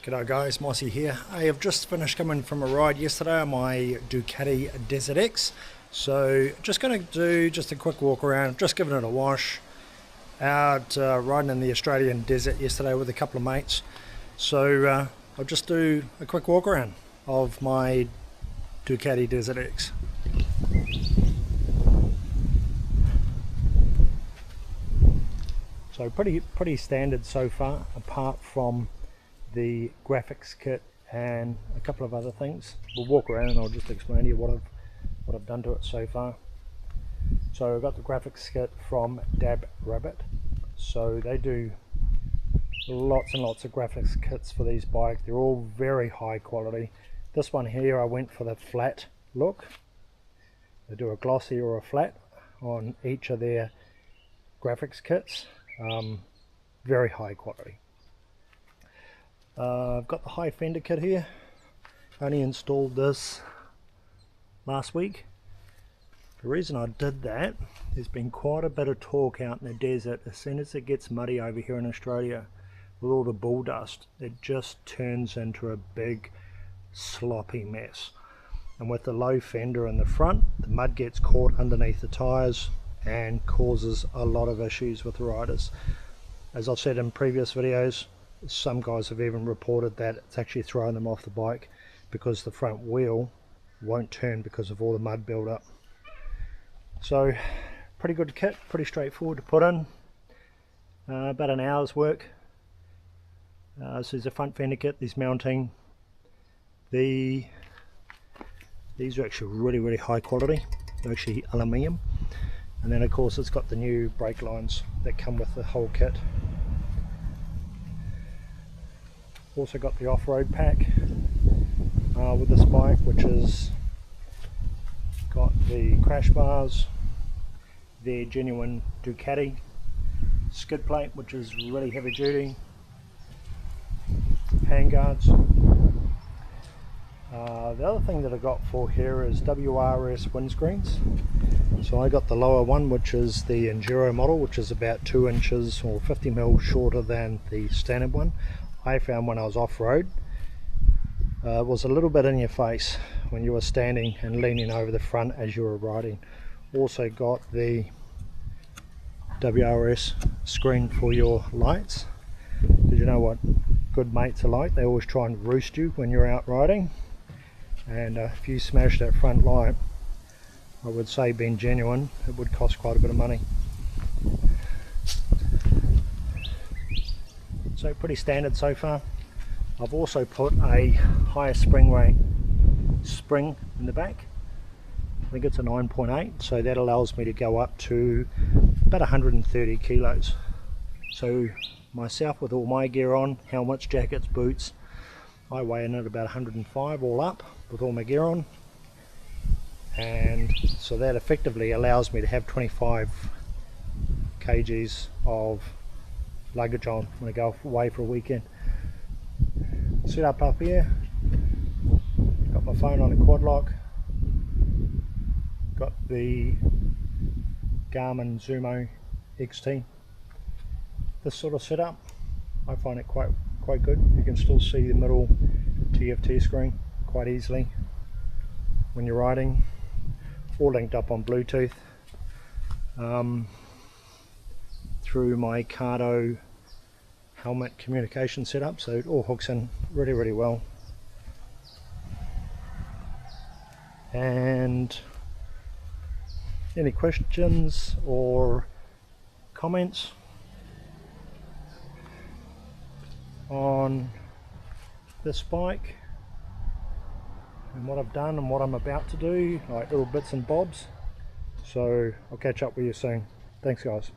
G'day guys, Mossy here. I have just finished coming from a ride yesterday on my Ducati Desert X. So just going to do just a quick walk around, just giving it a wash. Out riding in the Australian desert yesterday with a couple of mates. So I'll just do a quick walk around of my Ducati Desert X. So pretty standard so far, apart from the graphics kit and a couple of other things. We'll walk around and I'll just explain to you what I've done to it so far. So I've got the graphics kit from Dab Rabbit. So they do lots and lots of graphics kits for these bikes. They're all very high quality. This one here I went for the flat look. They do a glossy or a flat on each of their graphics kits. Very high quality. I've got the high Fender Kit here. Only installed this last week. The reason I did that, there's been quite a bit of talk out in the desert. As soon as it gets muddy over here in Australia with all the bull dust, it just turns into a big sloppy mess. And with the low fender in the front, the mud gets caught underneath the tyres and causes a lot of issues with the riders. As I've said in previous videos, some guys have even reported that it's actually throwing them off the bike because the front wheel won't turn because of all the mud build-up. So pretty good kit, pretty straightforward to put in. About an hour's work. So there's a front fender kit, there's mounting. These are actually really high quality. They're actually aluminium. And then of course it's got the new brake lines that come with the whole kit. Also got the off-road pack with this bike, which has got the crash bars, their genuine Ducati skid plate, which is really heavy duty, handguards. The other thing that I got for here is WRS windscreens. So I got the lower one, which is the Enduro model, which is about 2 inches or 50 mil shorter than the standard one. I found when I was off-road, it was a little bit in your face when you were standing and leaning over the front as you were riding. Also got the WRS screen for your lights, because you know what good mates are like, they always try and roost you when you're out riding, and if you smash that front light, I would say, being genuine, it would cost quite a bit of money. So pretty standard so far. I've also put a higher spring rate spring in the back. I think it's a 9.8, so that allows me to go up to about 130 kilos. So myself, with all my gear on, helmets, jackets, boots, I weigh in at about 105 all up with all my gear on. And so that effectively allows me to have 25 kgs of luggage on when I go away for a weekend. Set up here, got my phone on a quad lock, got the Garmin Zumo XT. This sort of setup, I find it quite good. You can still see the middle TFT screen quite easily when you're riding. All linked up on Bluetooth through my Cardo helmet communication setup, so it all hooks in really well. And any questions or comments on this bike and what I've done and what I'm about to do, like little bits and bobs. So I'll catch up with you soon. Thanks guys.